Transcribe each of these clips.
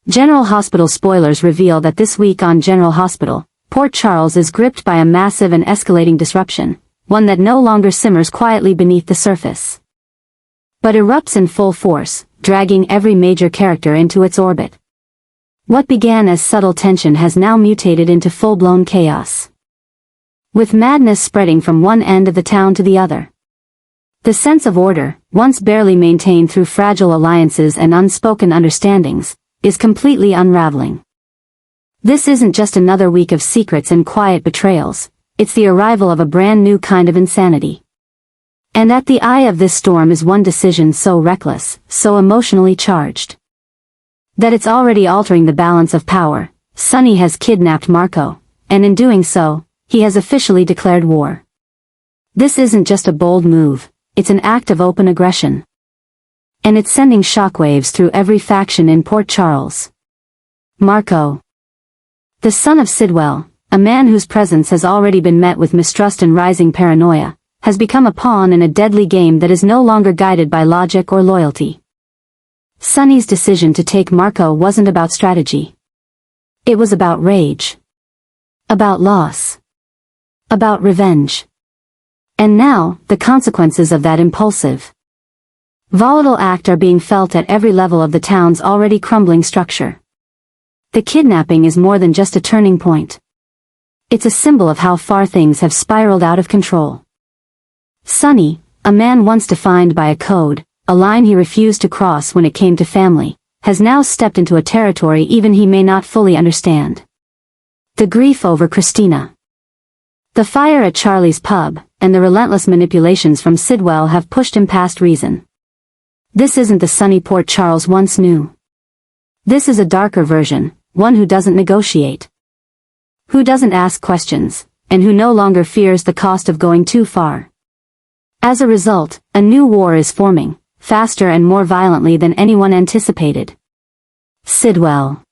General Hospital spoilers reveal that this week on General Hospital, Port Charles is gripped by a massive and escalating disruption, one that no longer simmers quietly beneath the surface, but erupts in full force, dragging every major character into its orbit. What began as subtle tension has now mutated into full-blown chaos, with madness spreading from one end of the town to the other. The sense of order, once barely maintained through fragile alliances and unspoken understandings, is completely unraveling. This isn't just another week of secrets and quiet betrayals, it's the arrival of a brand new kind of insanity. And at the eye of this storm is one decision so reckless, so emotionally charged, that it's already altering the balance of power. Sonny has kidnapped Marco, and in doing so, he has officially declared war. This isn't just a bold move, it's an act of open aggression. And it's sending shockwaves through every faction in Port Charles. Marco, the son of Sidwell, a man whose presence has already been met with mistrust and rising paranoia, has become a pawn in a deadly game that is no longer guided by logic or loyalty. Sonny's decision to take Marco wasn't about strategy. It was about rage. About loss. About revenge. And now, the consequences of that impulsive, volatile act are being felt at every level of the town's already crumbling structure. The kidnapping is more than just a turning point. It's a symbol of how far things have spiraled out of control. Sonny, a man once defined by a code, a line he refused to cross when it came to family, has now stepped into a territory even he may not fully understand. The grief over Christina, the fire at Charlie's pub, and the relentless manipulations from Sidwell have pushed him past reason. This isn't the Sonny Port Charles once knew. This is a darker version, one who doesn't negotiate, who doesn't ask questions, and who no longer fears the cost of going too far. As a result, a new war is forming, faster and more violently than anyone anticipated. Sidwell,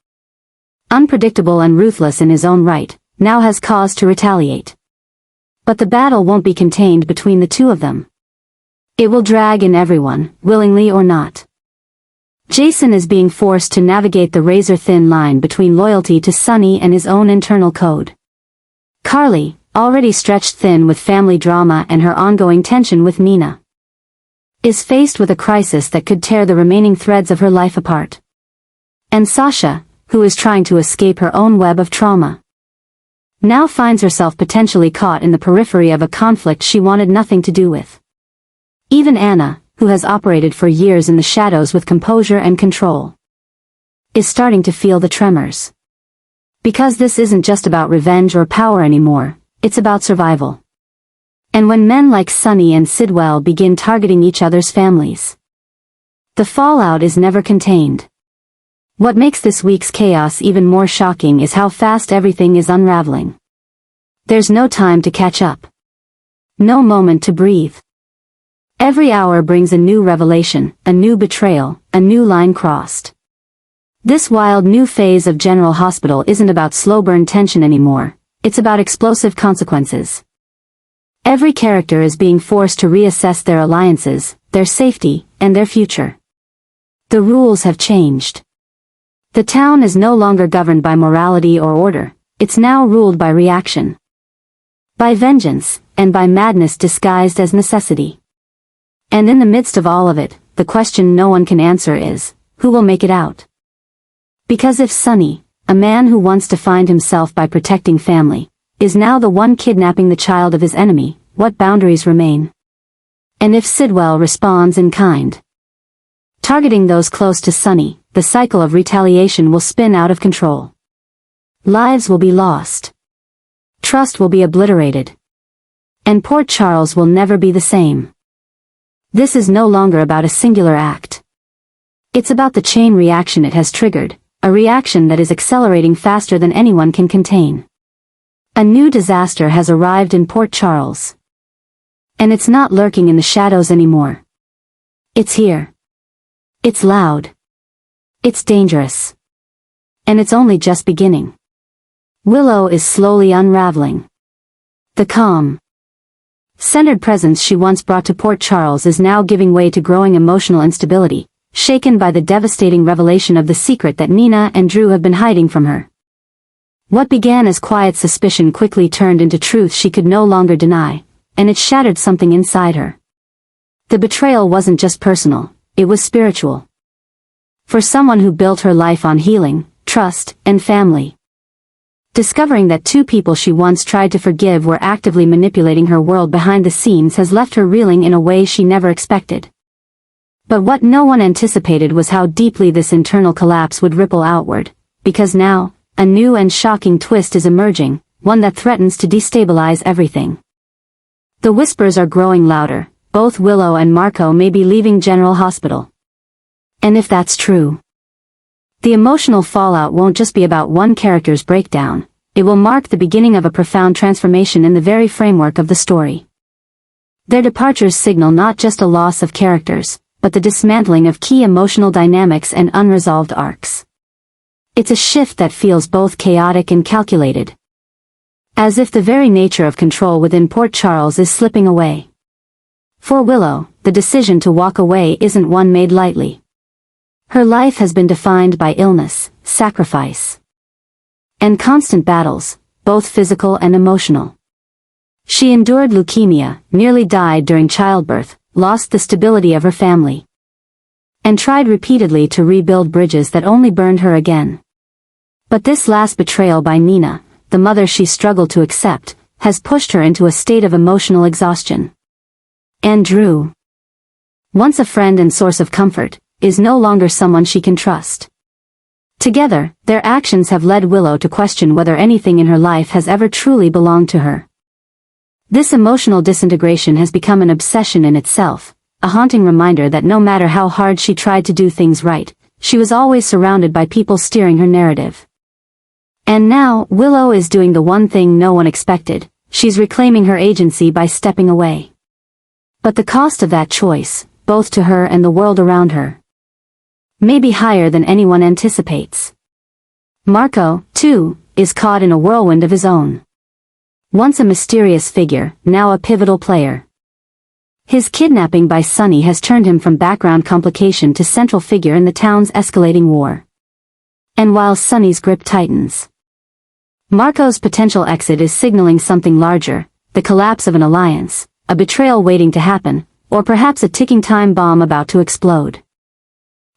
unpredictable and ruthless in his own right, now has cause to retaliate. But the battle won't be contained between the two of them. It will drag in everyone, willingly or not. Jason is being forced to navigate the razor-thin line between loyalty to Sonny and his own internal code. Carly, already stretched thin with family drama and her ongoing tension with Nina, is faced with a crisis that could tear the remaining threads of her life apart. And Sasha, who is trying to escape her own web of trauma, now finds herself potentially caught in the periphery of a conflict she wanted nothing to do with. Even Anna, who has operated for years in the shadows with composure and control, is starting to feel the tremors. Because this isn't just about revenge or power anymore, it's about survival. And when men like Sonny and Sidwell begin targeting each other's families, the fallout is never contained. What makes this week's chaos even more shocking is how fast everything is unraveling. There's no time to catch up. No moment to breathe. Every hour brings a new revelation, a new betrayal, a new line crossed. This wild new phase of General Hospital isn't about slow-burn tension anymore, it's about explosive consequences. Every character is being forced to reassess their alliances, their safety, and their future. The rules have changed. The town is no longer governed by morality or order, it's now ruled by reaction, by vengeance, and by madness disguised as necessity. And in the midst of all of it, the question no one can answer is, who will make it out? Because if Sonny, a man who wants to find himself by protecting family, is now the one kidnapping the child of his enemy, what boundaries remain? And if Sidwell responds in kind, targeting those close to Sonny, the cycle of retaliation will spin out of control. Lives will be lost. Trust will be obliterated. And Port Charles will never be the same. This is no longer about a singular act. It's about the chain reaction it has triggered, a reaction that is accelerating faster than anyone can contain. A new disaster has arrived in Port Charles. And it's not lurking in the shadows anymore. It's here. It's loud. It's dangerous. And it's only just beginning. Willow is slowly unraveling. The calm, centered presence she once brought to Port Charles is now giving way to growing emotional instability. shaken by the devastating revelation of the secret that Nina and Drew have been hiding from her. What began as quiet suspicion quickly turned into truth she could no longer deny, and it shattered something inside her. The betrayal wasn't just personal, it was spiritual. For someone who built her life on healing, trust, and family. Discovering that two people she once tried to forgive were actively manipulating her world behind the scenes has left her reeling in a way she never expected. But what no one anticipated was how deeply this internal collapse would ripple outward, because now, a new and shocking twist is emerging, one that threatens to destabilize everything. The whispers are growing louder, both Willow and Marco may be leaving General Hospital. And if that's true, the emotional fallout won't just be about one character's breakdown, it will mark the beginning of a profound transformation in the very framework of the story. Their departures signal not just a loss of characters, but the dismantling of key emotional dynamics and unresolved arcs. It's a shift that feels both chaotic and calculated. As if the very nature of control within Port Charles is slipping away. For Willow, the decision to walk away isn't one made lightly. Her life has been defined by illness, sacrifice, and constant battles, both physical and emotional. She endured leukemia, nearly died during childbirth, lost the stability of her family, and tried repeatedly to rebuild bridges that only burned her again. But this last betrayal by Nina, the mother she struggled to accept, has pushed her into a state of emotional exhaustion. And Drew, once a friend and source of comfort, is no longer someone she can trust. Together, their actions have led Willow to question whether anything in her life has ever truly belonged to her. This emotional disintegration has become an obsession in itself, a haunting reminder that no matter how hard she tried to do things right, she was always surrounded by people steering her narrative. And now, Willow is doing the one thing no one expected, she's reclaiming her agency by stepping away. But the cost of that choice, both to her and the world around her, may be higher than anyone anticipates. Marco, too, is caught in a whirlwind of his own. Once a mysterious figure, now a pivotal player. His kidnapping by Sunny has turned him from background complication to central figure in the town's escalating war. And while Sunny's grip tightens, Marco's potential exit is signaling something larger, the collapse of an alliance, a betrayal waiting to happen, or perhaps a ticking time bomb about to explode.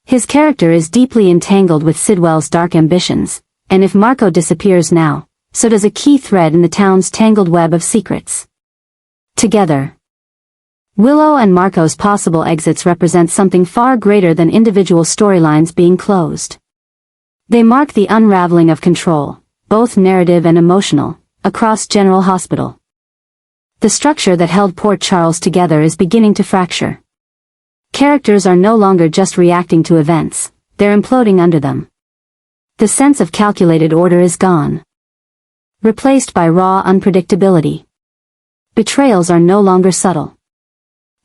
His character is deeply entangled with Sidwell's dark ambitions, and if Marco disappears now, so does a key thread in the town's tangled web of secrets. Together, Willow and Marco's possible exits represent something far greater than individual storylines being closed. They mark the unraveling of control, both narrative and emotional, across General Hospital. The structure that held Port Charles together is beginning to fracture. Characters are no longer just reacting to events, they're imploding under them. The sense of calculated order is gone, replaced by raw unpredictability. Betrayals are no longer subtle.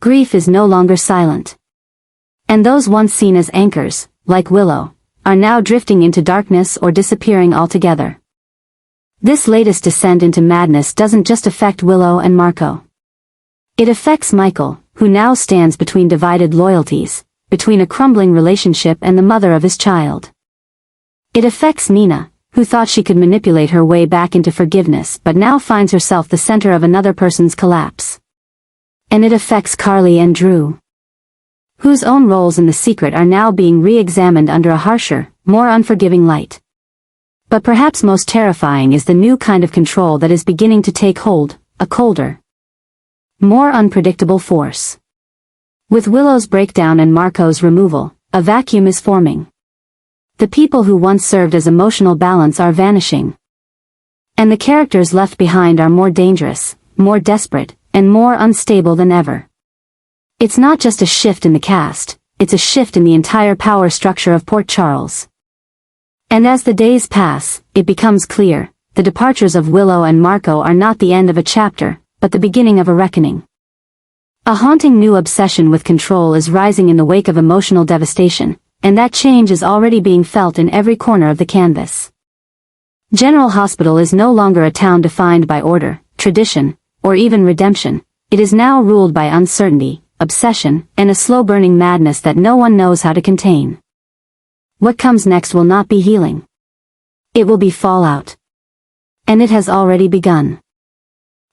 Grief is no longer silent. And those once seen as anchors, like Willow, are now drifting into darkness or disappearing altogether. This latest descent into madness doesn't just affect Willow and Marco. It affects Michael, who now stands between divided loyalties, between a crumbling relationship and the mother of his child. It affects Nina, who thought she could manipulate her way back into forgiveness but now finds herself the center of another person's collapse. And it affects Carly and Drew, whose own roles in the secret are now being re-examined under a harsher, more unforgiving light. But perhaps most terrifying is the new kind of control that is beginning to take hold, a colder, more unpredictable force. With Willow's breakdown and Marco's removal, a vacuum is forming. The people who once served as emotional balance are vanishing. And the characters left behind are more dangerous, more desperate, and more unstable than ever. It's not just a shift in the cast, it's a shift in the entire power structure of Port Charles. And as the days pass, it becomes clear, the departures of Willow and Marco are not the end of a chapter, but the beginning of a reckoning. A haunting new obsession with control is rising in the wake of emotional devastation, and that change is already being felt in every corner of the canvas. General Hospital is no longer a town defined by order, tradition, or even redemption. It is now ruled by uncertainty, obsession, and a slow-burning madness that no one knows how to contain. What comes next will not be healing. It will be fallout. And it has already begun.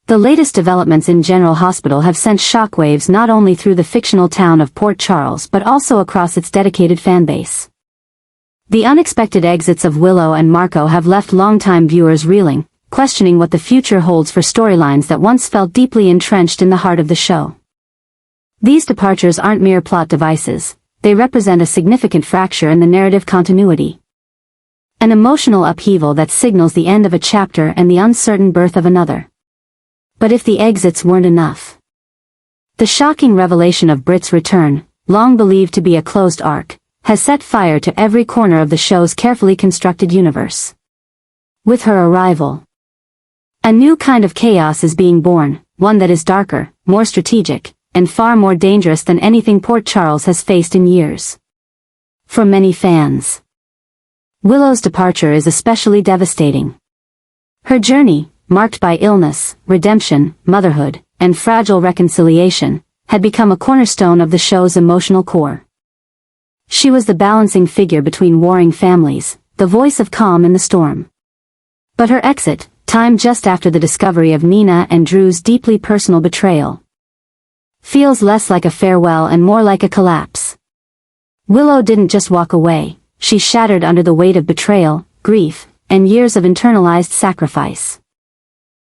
The latest developments in General Hospital have sent shockwaves not only through the fictional town of Port Charles but also across its dedicated fanbase. The unexpected exits of Willow and Marco have left longtime viewers reeling, questioning what the future holds for storylines that once felt deeply entrenched in the heart of the show. These departures aren't mere plot devices, they represent a significant fracture in the narrative continuity. An emotional upheaval that signals the end of a chapter and the uncertain birth of another. But if the exits weren't enough. The shocking revelation of Brit's return, long believed to be a closed arc, has set fire to every corner of the show's carefully constructed universe. With her arrival, a new kind of chaos is being born, one that is darker, more strategic, and far more dangerous than anything Port Charles has faced in years. For many fans, Willow's departure is especially devastating. Her journey, marked by illness, redemption, motherhood, and fragile reconciliation, had become a cornerstone of the show's emotional core. She was the balancing figure between warring families, the voice of calm in the storm. But her exit, timed just after the discovery of Nina and Drew's deeply personal betrayal, feels less like a farewell and more like a collapse. Willow didn't just walk away, she shattered under the weight of betrayal, grief, and years of internalized sacrifice.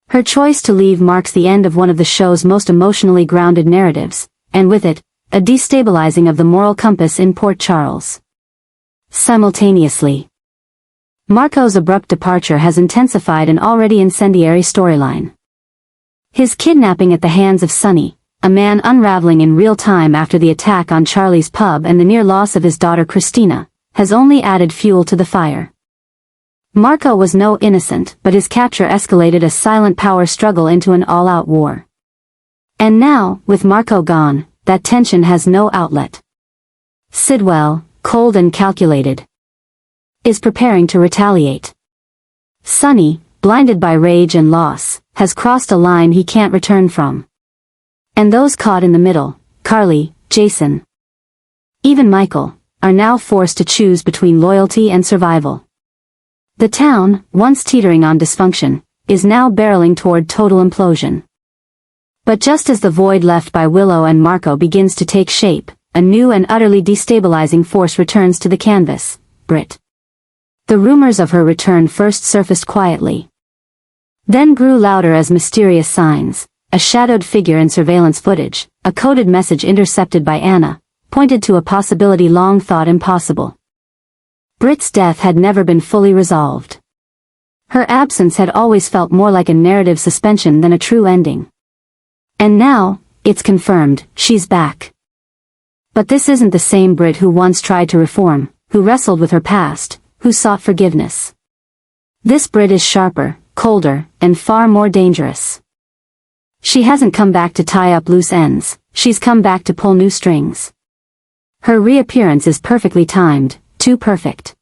Her choice to leave marks the end of one of the show's most emotionally grounded narratives, and with it, a destabilizing of the moral compass in Port Charles. Simultaneously, Marco's abrupt departure has intensified an already incendiary storyline. His kidnapping at the hands of Sonny, a man unraveling in real time after the attack on Charlie's pub and the near loss of his daughter Christina, has only added fuel to the fire. Marco was no innocent, but his capture escalated a silent power struggle into an all-out war. And now, with Marco gone, that tension has no outlet. Sidwell, cold and calculated, is preparing to retaliate. Sonny, blinded by rage and loss, has crossed a line he can't return from. And those caught in the middle, Carly, Jason, even Michael, are now forced to choose between loyalty and survival. The town, once teetering on dysfunction, is now barreling toward total implosion. But just as the void left by Willow and Marco begins to take shape, a new and utterly destabilizing force returns to the canvas, Brit. The rumors of her return first surfaced quietly, then grew louder as mysterious signs, a shadowed figure in surveillance footage, a coded message intercepted by Anna, pointed to a possibility long thought impossible. Brit's death had never been fully resolved. Her absence had always felt more like a narrative suspension than a true ending. And now, it's confirmed, she's back. But this isn't the same Brit who once tried to reform, who wrestled with her past, who sought forgiveness. This Brit is sharper, colder, and far more dangerous. She hasn't come back to tie up loose ends, she's come back to pull new strings. Her reappearance is perfectly timed, too perfect.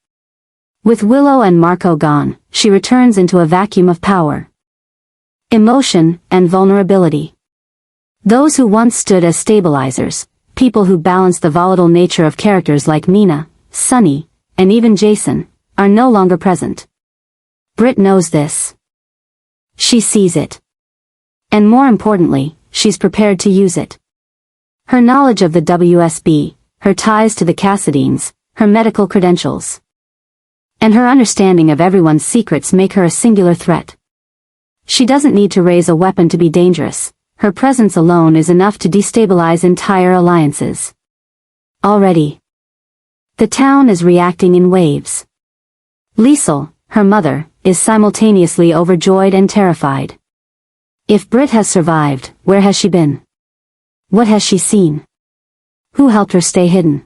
With Willow and Marco gone, she returns into a vacuum of power, emotion, and vulnerability. Those who once stood as stabilizers, people who balanced the volatile nature of characters like Nina, Sonny, and even Jason, are no longer present. Brit knows this. She sees it. And more importantly, she's prepared to use it. Her knowledge of the WSB, her ties to the Cassadines, her medical credentials, and her understanding of everyone's secrets make her a singular threat. She doesn't need to raise a weapon to be dangerous, her presence alone is enough to destabilize entire alliances. Already, the town is reacting in waves. Liesel, her mother, is simultaneously overjoyed and terrified. If Brit has survived, where has she been? What has she seen? Who helped her stay hidden?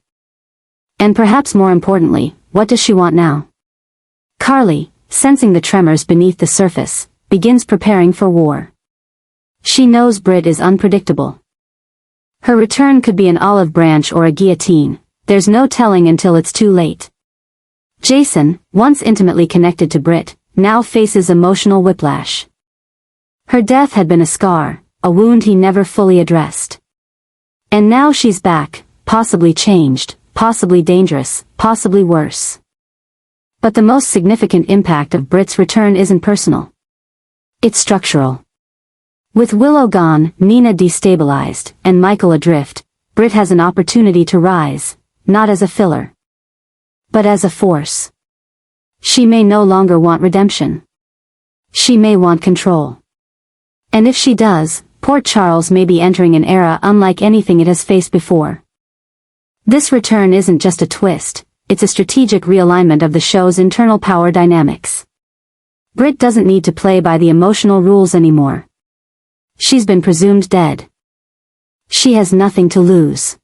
And perhaps more importantly, what does she want now? Carly, sensing the tremors beneath the surface, begins preparing for war. She knows Brit is unpredictable. Her return could be an olive branch or a guillotine, there's no telling until it's too late. Jason, once intimately connected to Brit, now faces emotional whiplash. Her death had been a scar, a wound he never fully addressed. And now she's back, possibly changed, possibly dangerous, possibly worse. But the most significant impact of Brit's return isn't personal. It's structural. With Willow gone, Nina destabilized, and Michael adrift, Brit has an opportunity to rise, not as a filler, but as a force. She may no longer want redemption. She may want control. And if she does, Port Charles may be entering an era unlike anything it has faced before. This return isn't just a twist, it's a strategic realignment of the show's internal power dynamics. Brit doesn't need to play by the emotional rules anymore. She's been presumed dead. She has nothing to lose.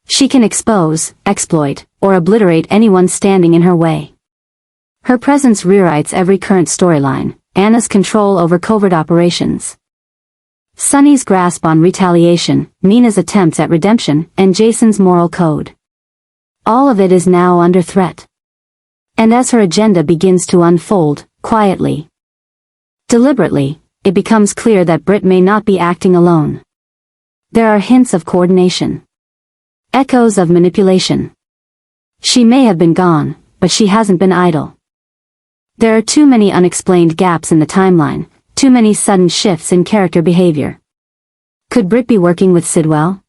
She can expose, exploit, or obliterate anyone standing in her way. Her presence rewrites every current storyline, Anna's control over covert operations, Sunny's grasp on retaliation, Nina's attempts at redemption, and Jason's moral code. All of it is now under threat. And as her agenda begins to unfold, quietly, deliberately, it becomes clear that Brit may not be acting alone. There are hints of coordination. Echoes of manipulation. She may have been gone, but she hasn't been idle. There are too many unexplained gaps in the timeline, too many sudden shifts in character behavior. Could Brit be working with Sidwell?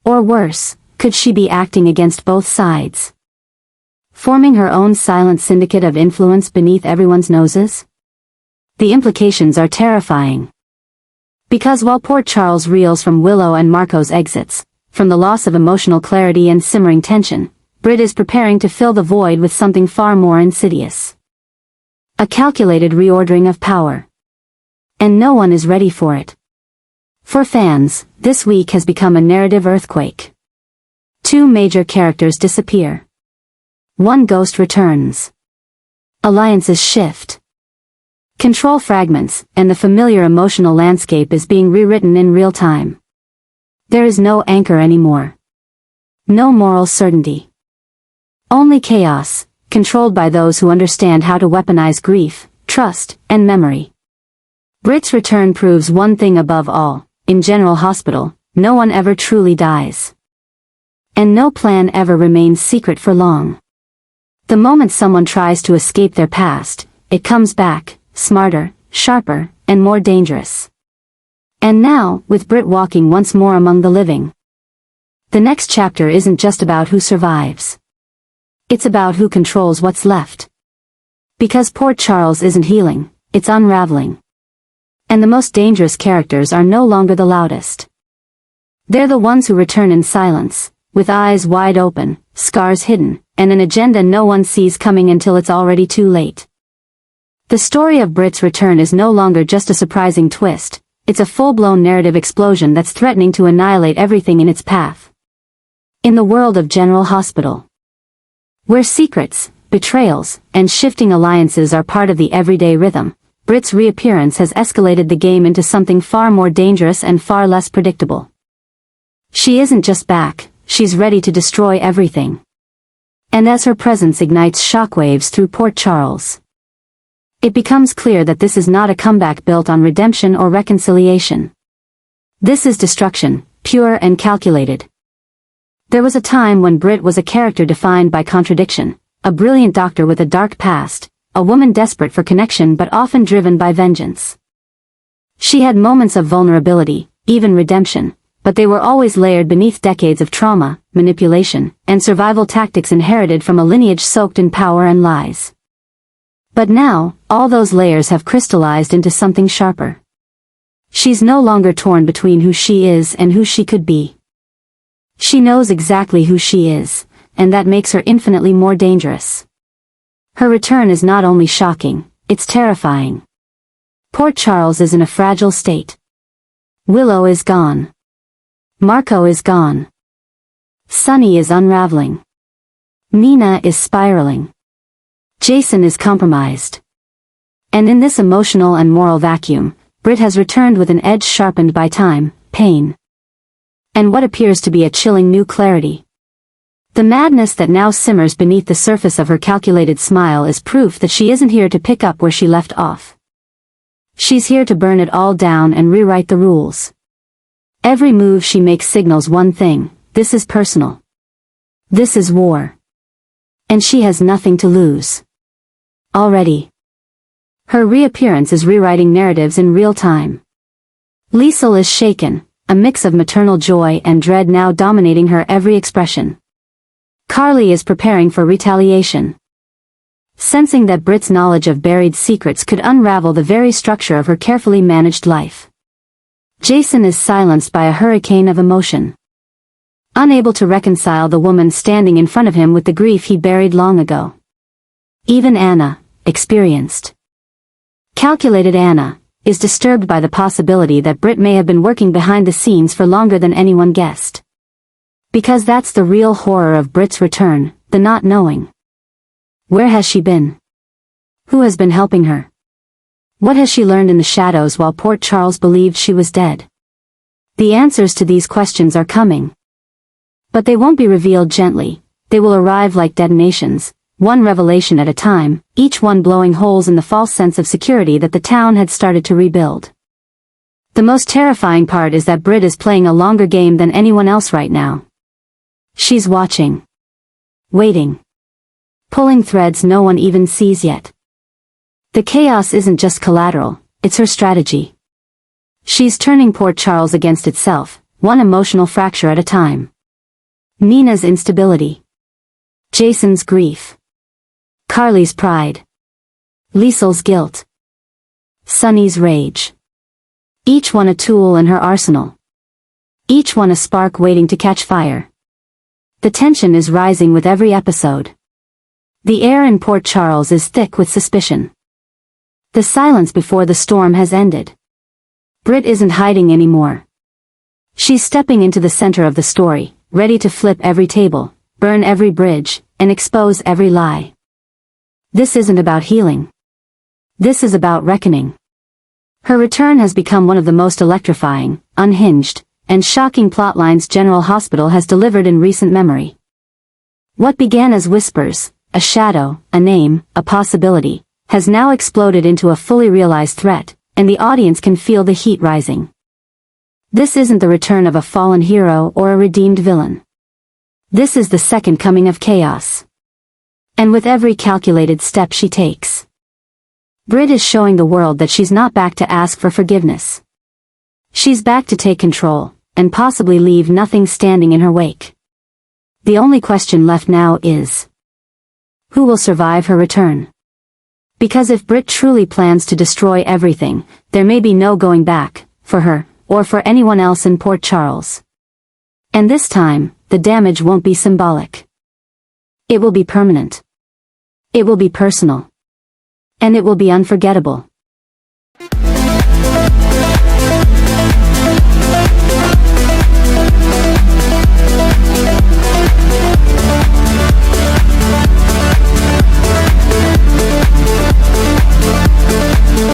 Or worse, could she be acting against both sides? Forming her own silent syndicate of influence beneath everyone's noses? The implications are terrifying. Because while Port Charles reels from Willow and Marco's exits, from the loss of emotional clarity and simmering tension, Brit is preparing to fill the void with something far more insidious. A calculated reordering of power. And no one is ready for it. For fans, this week has become a narrative earthquake. Two major characters disappear. One ghost returns. Alliances shift. Control fragments, and the familiar emotional landscape is being rewritten in real time. There is no anchor anymore. No moral certainty. Only chaos, controlled by those who understand how to weaponize grief, trust, and memory. Brit's return proves one thing above all: in General Hospital, no one ever truly dies. And no plan ever remains secret for long. The moment someone tries to escape their past, it comes back, smarter, sharper, and more dangerous. And now, with Brit walking once more among the living, the next chapter isn't just about who survives. It's about who controls what's left. Because Port Charles isn't healing, it's unraveling. And the most dangerous characters are no longer the loudest. They're the ones who return in silence, with eyes wide open, scars hidden, and an agenda no one sees coming until it's already too late. The story of Brit's return is no longer just a surprising twist, it's a full-blown narrative explosion that's threatening to annihilate everything in its path. In the world of General Hospital, where secrets, betrayals, and shifting alliances are part of the everyday rhythm, Brit's reappearance has escalated the game into something far more dangerous and far less predictable. She isn't just back, she's ready to destroy everything. And as her presence ignites shockwaves through Port Charles, it becomes clear that this is not a comeback built on redemption or reconciliation. This is destruction, pure and calculated. There was a time when Brit was a character defined by contradiction, a brilliant doctor with a dark past, a woman desperate for connection but often driven by vengeance. She had moments of vulnerability, even redemption, but they were always layered beneath decades of trauma, manipulation, and survival tactics inherited from a lineage soaked in power and lies. But now, all those layers have crystallized into something sharper. She's no longer torn between who she is and who she could be. She knows exactly who she is, and that makes her infinitely more dangerous. Her return is not only shocking, it's terrifying. Port Charles is in a fragile state. Willow is gone. Marco is gone. Sunny is unraveling. Nina is spiraling. Jason is compromised. And in this emotional and moral vacuum, Brit has returned with an edge sharpened by time, pain, and what appears to be a chilling new clarity. The madness that now simmers beneath the surface of her calculated smile is proof that she isn't here to pick up where she left off. She's here to burn it all down and rewrite the rules. Every move she makes signals one thing: this is personal. This is war. And she has nothing to lose. Already. Her reappearance is rewriting narratives in real time. Liesel is shaken, a mix of maternal joy and dread now dominating her every expression. Carly is preparing for retaliation. Sensing that Britt's knowledge of buried secrets could unravel the very structure of her carefully managed life. Jason is silenced by a hurricane of emotion. Unable to reconcile the woman standing in front of him with the grief he buried long ago. Even Anna, experienced, calculated Anna, is disturbed by the possibility that Britt may have been working behind the scenes for longer than anyone guessed. Because that's the real horror of Britt's return, the not knowing. Where has she been? Who has been helping her? What has she learned in the shadows while Port Charles believed she was dead? The answers to these questions are coming. But they won't be revealed gently. They will arrive like detonations, one revelation at a time, each one blowing holes in the false sense of security that the town had started to rebuild. The most terrifying part is that Britt is playing a longer game than anyone else right now. She's watching. Waiting. Pulling threads no one even sees yet. The chaos isn't just collateral, it's her strategy. She's turning Port Charles against itself, one emotional fracture at a time. Nina's instability. Jason's grief. Carly's pride. Liesel's guilt. Sunny's rage. Each one a tool in her arsenal. Each one a spark waiting to catch fire. The tension is rising with every episode. The air in Port Charles is thick with suspicion. The silence before the storm has ended. Britt isn't hiding anymore. She's stepping into the center of the story, ready to flip every table, burn every bridge, and expose every lie. This isn't about healing. This is about reckoning. Her return has become one of the most electrifying, unhinged, and shocking plotlines General Hospital has delivered in recent memory. What began as whispers, a shadow, a name, a possibility, has now exploded into a fully realized threat, and the audience can feel the heat rising. This isn't the return of a fallen hero or a redeemed villain. This is the second coming of chaos. And with every calculated step she takes, Britt is showing the world that she's not back to ask for forgiveness. She's back to take control, and possibly leave nothing standing in her wake. The only question left now is, who will survive her return? Because if Britt truly plans to destroy everything, there may be no going back, for her, or for anyone else in Port Charles. And this time, the damage won't be symbolic. It will be permanent. It will be personal. And it will be unforgettable.